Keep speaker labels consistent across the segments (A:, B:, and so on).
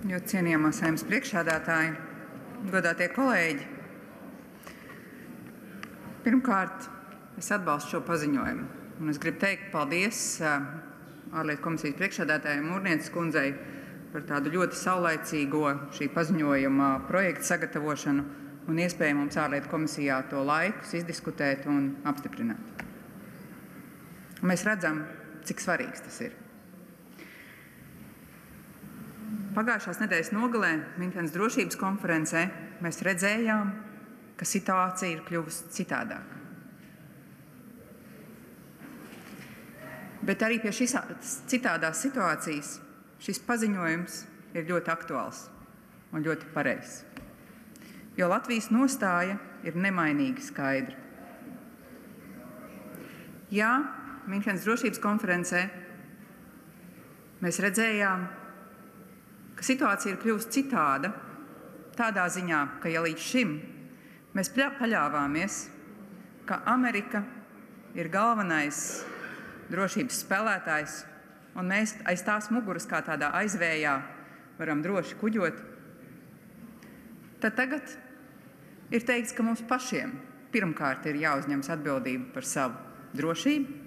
A: Ļoti cienījamā Saeimas priekšsēdētāji, godātie kolēģi. Pirmkārt, es atbalstu šo paziņojumu. Un es gribu teikt paldies ārlietu komisijas priekšsēdētājai Mūrnieces kundzei par tādu ļoti saulaicīgo šī paziņojuma projektu sagatavošanu un iespēju mums ārlietu komisijā to laikus izdiskutēt un apstiprināt. Mēs redzam, cik svarīgs tas ir. Pagājušās nedēļas nogalē Minhenes drošības konferencē mēs redzējām, ka situācija ir kļuvusi citādāka. Bet arī pie šīs citādās situācijas šis paziņojums ir ļoti aktuāls un ļoti pareizs, jo Latvijas nostāja ir nemainīgi skaidra. Jā, Minhenes drošības konferencē mēs redzējām, ka situācija ir kļuvusi citāda, tādā ziņā, ka ja līdz šim mēs paļāvāmies, ka Amerika ir galvenais drošības spēlētājs, un mēs aiz tās muguras kā tādā aizvējā varam droši kuģot, tad tagad ir teikts, ka mums pašiem pirmkārt ir jāuzņemas atbildība par savu drošību,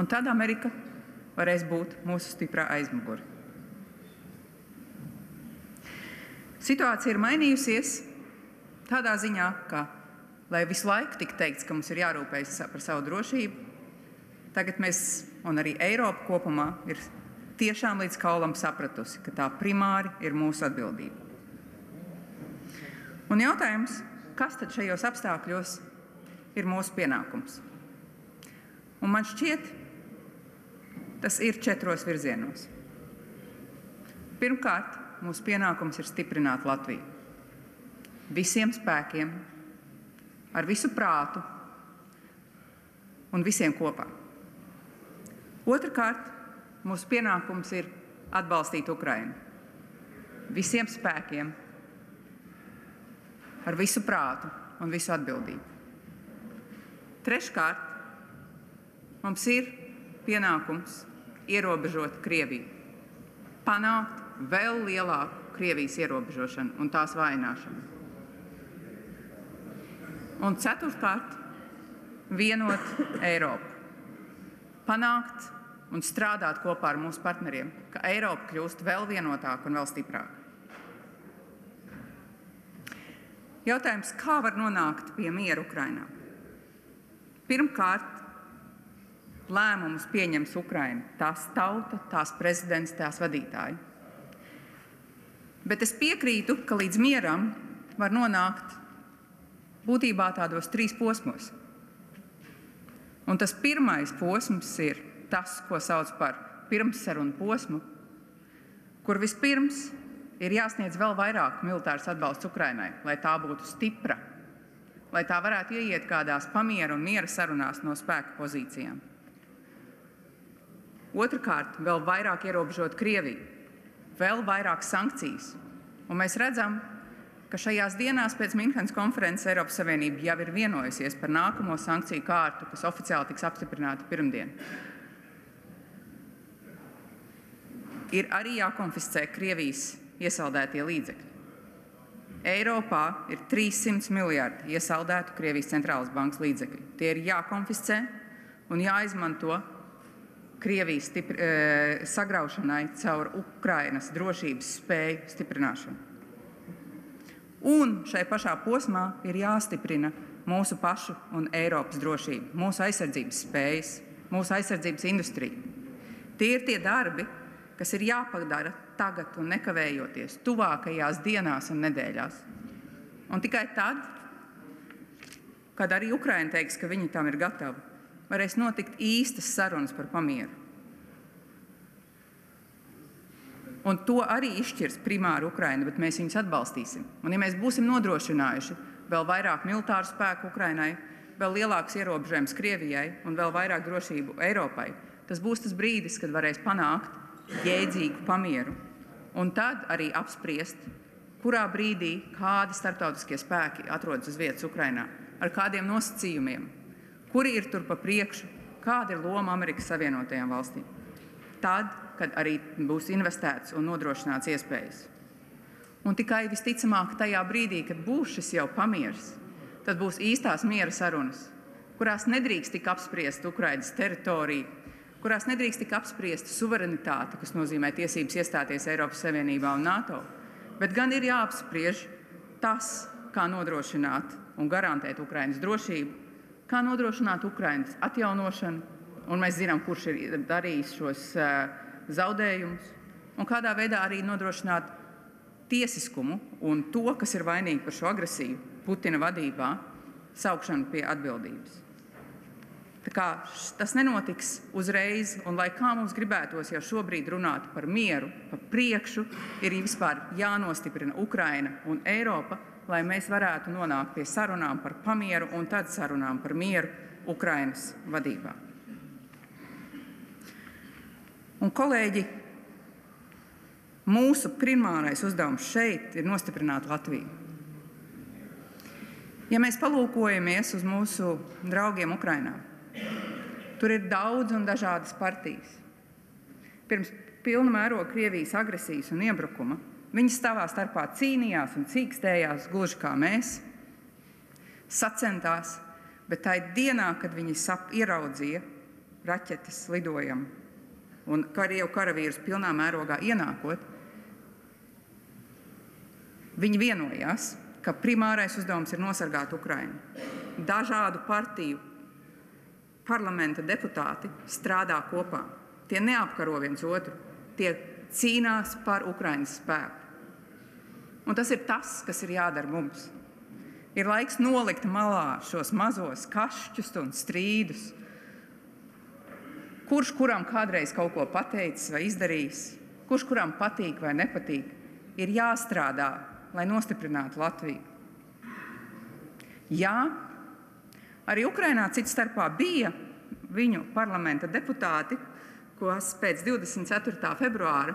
A: un tad Amerika varēs būt mūsu stiprā aizmugure. Situācija ir mainījusies tādā ziņā, ka, lai visu laiku tik teikts, ka mums ir jārūpējas par savu drošību, tagad mēs, un arī Eiropa kopumā, ir tiešām līdz kaulam sapratusi, ka tā primāri ir mūsu atbildība. Un jautājums, kas tad šajos apstākļos ir mūsu pienākums? Un man šķiet, tas ir 4 virzienos. Pirmkārt, mūsu pienākums ir stiprināt Latviju. Visiem spēkiem, ar visu prātu un visiem kopā. Otrkārt, mūsu pienākums ir atbalstīt Ukrainu. Visiem spēkiem, ar visu prātu un visu atbildību. Treškārt, mums ir pienākums ierobežot Krieviju, panākt vēl lielāku Krievijas ierobežošanu un tās vājināšanu. Un ceturtkārt, vienot Eiropu. Panākt un strādāt kopā ar mūsu partneriem, ka Eiropa kļūst vēl vienotāka un vēl stiprāka. Jautājums, kā var nonākt pie miera Ukrainā? Pirmkārt, lēmumus pieņems Ukraina, tās tauta, tās prezidents, tās vadītāji. Bet es piekrītu, ka līdz mieram var nonākt būtībā tādos 3 posmos. Un tas pirmais posms ir tas, ko sauc par pirmssarunu posmu, kur vispirms ir jāsniedz vēl vairāk militārs atbalsts Ukrainai, lai tā būtu stipra, lai tā varētu ieiet kādās pamiera un miera sarunās no spēka pozīcijām. Otrkārt, vēl vairāk ierobežot Krieviju, vēl vairāk sankcijas. Un mēs redzam, ka šajās dienās pēc Minhenes konferences Eiropas Savienība jau ir vienojusies par nākamo sankciju kārtu, kas oficiāli tiks apstiprināta pirmdien. Ir arī jākonfiscē Krievijas iesaldētie līdzekļi. Eiropā ir 300 miljardi iesaldētu Krievijas centrālās bankas līdzekļi. Tie ir jākonfiscē un jāizmanto Krievijas sagraušanai caur Ukrainas drošības spēju stiprināšanu. Un šai pašā posmā ir jāstiprina mūsu pašu un Eiropas drošība, mūsu aizsardzības spējas, mūsu aizsardzības industrija. Tie ir tie darbi, kas ir jāpadara tagad un nekavējoties, tuvākajās dienās un nedēļās. Un tikai tad, kad arī Ukraina teiks, ka viņi tam ir gatavi, varēs notikt īstas sarunas par pamieru. Un to arī izšķirs primāri Ukraina, bet mēs viņus atbalstīsim. Un ja mēs būsim nodrošinājuši vēl vairāk militāru spēku Ukrainai, vēl lielāks ierobežojums Krievijai un vēl vairāk drošību Eiropai, tas būs tas brīdis, kad varēs panākt jēdzīgu pamieru. Un tad arī apspriest, kurā brīdī kādi starptautiskie spēki atrodas uz vietas Ukrainā, ar kādiem nosacījumiem, kuri ir tur pa priekšu, kāda ir loma Amerikas Savienotajām valstīm. Tad kad arī būs investēts un nodrošināts iespējas. Un tikai visticamāk tajā brīdī, kad būs šis jau pamieris, tad būs īstās miera sarunas, kurās nedrīkst tik apspriest Ukrainas teritoriju, kurās nedrīkst tik apspriest suverenitāti, kas nozīmē tiesības iestāties Eiropas Savienībā un NATO, bet gan ir jāapspriež tas, kā nodrošināt un garantēt Ukrainas drošību, kā nodrošināt Ukrainas atjaunošanu, un mēs zinām, kurš ir darījis šos zaudējumus, un kādā veidā arī nodrošināt tiesiskumu un to, kas ir vainīgi par šo agresiju Putina vadībā, saukšanu pie atbildības. Tā kā tas nenotiks uzreiz, un lai kā mums gribētos jau šobrīd runāt par mieru, par priekšu, ir vispār jānostiprina Ukraina un Eiropa, lai mēs varētu nonākt pie sarunām par pamieru un tad sarunām par mieru Ukrainas vadībā. Un, kolēģi, mūsu primārais uzdevums šeit ir nostiprināt Latviju. Ja mēs palūkojamies uz mūsu draugiem Ukrainā, tur ir daudz un dažādas partijas. Pirms pilna mēroga Krievijas agresijas un iebrukuma viņi savā starpā cīnījās un cīkstējās, gluži kā mēs, sacentās, bet tai dienā, kad viņi ieraudzīja raķetes lidojam un karavīrus pilnā mērogā ienākot, viņi vienojās, ka primārais uzdevums ir nosargāt Ukrainu. Dažādu partiju parlamenta deputāti strādā kopā. Tie neapkaro viens otru, tie cīnās par Ukrainas spēku. Un tas ir tas, kas ir jādara mums. Ir laiks nolikt malā šos mazos kašķus un strīdus. Kurš kuram kādreiz kaut ko pateicis vai izdarījis, kurš kuram patīk vai nepatīk, ir jāstrādā, lai nostiprinātu Latviju. Jā, arī Ukrainā cits starpā bija viņu parlamenta deputāti, kas pēc 24. februāra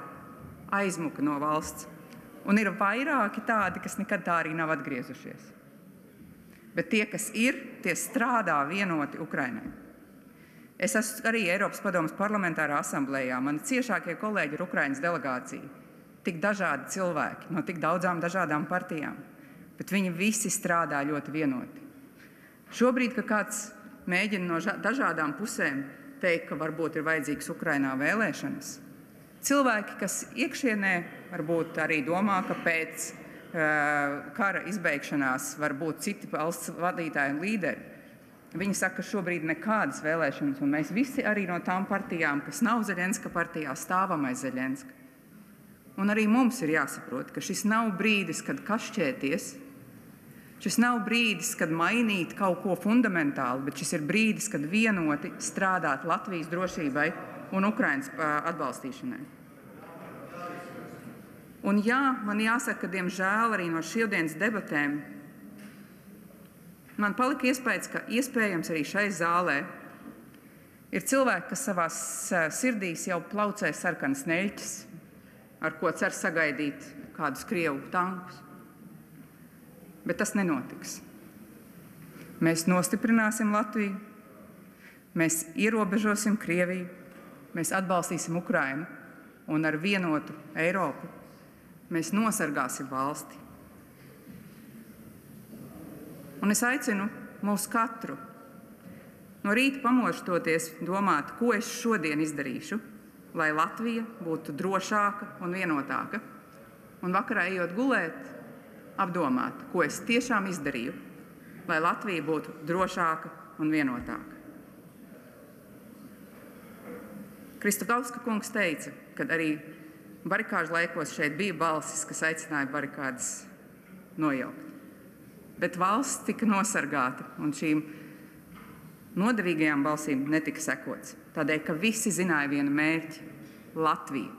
A: aizmuka no valsts. Un ir vairāki tādi, kas nekad tā arī nav atgriezušies. Bet tie, kas ir, tie strādā vienoti Ukrainai. Es esmu arī Eiropas padomes parlamentārā asamblējā. Mani ciešākie kolēģi ir Ukrainas delegācija. Tik dažādi cilvēki no tik daudzām dažādām partijām. Bet viņi visi strādā ļoti vienoti. Šobrīd, kad kāds mēģina no dažādām pusēm teikt, ka varbūt ir vajadzīgs Ukrainā vēlēšanas, cilvēki, kas iekšienē varbūt arī domā, ka pēc kara izbeigšanās var būt citi valsts vadītāji un līderi, viņi saka, ka šobrīd nekādas vēlēšanas, un mēs visi arī no tām partijām, kas nav Zeļenska partijā, stāvam aiz Zeļenska. Un arī mums ir jāsaprot, ka šis nav brīdis, kad kašķēties, šis nav brīdis, kad mainīt kaut ko fundamentāli, bet šis ir brīdis, kad vienoti strādāt Latvijas drošībai un Ukrainas atbalstīšanai. Un jā, man jāsaka, ka diemžēl arī no šodienas debatēm man palika iespējas, ka iespējams arī šai zālē ir cilvēki, kas savās sirdīs jau plaucē sarkanas neļķes, ar ko cer sagaidīt kādus Krievu tankus. Bet tas nenotiks. Mēs nostiprināsim Latviju, mēs ierobežosim Krieviju, mēs atbalstīsim Ukrainu un ar vienotu Eiropu mēs nosargāsim valsti. Un es aicinu mūs katru no rīta pamostoties domāt, ko es šodien izdarīšu, lai Latvija būtu drošāka un vienotāka, un vakarā ejot gulēt, apdomāt, ko es tiešām izdarīju, lai Latvija būtu drošāka un vienotāka. Kristofauska kungs teica, ka arī barikāžu laikos šeit bija balsis, kas aicināja barikādas nojaukt. Bet valsts tika nosargāta, un šīm nodevīgajām balsīm netika sekots. Tādēļ, ka visi zināja vienu mērķi – Latviju.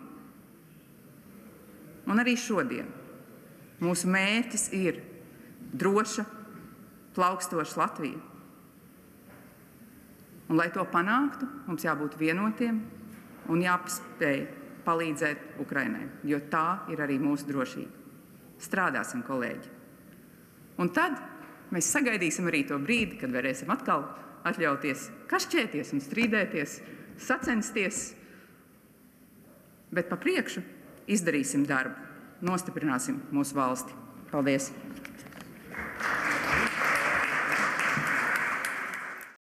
A: Un arī šodien mūsu mērķis ir droša, plaukstoša Latvija. Un, lai to panāktu, mums jābūt vienotiem un jāpaspēj palīdzēt Ukrainai, jo tā ir arī mūsu drošība. Strādāsim, kolēģi. Un tad mēs sagaidīsim arī to brīdi, kad varēsim atkal atļauties kašķēties un strīdēties, sacensties bet pa priekšu izdarīsim darbu, nostiprināsim mūsu valsti. Paldies!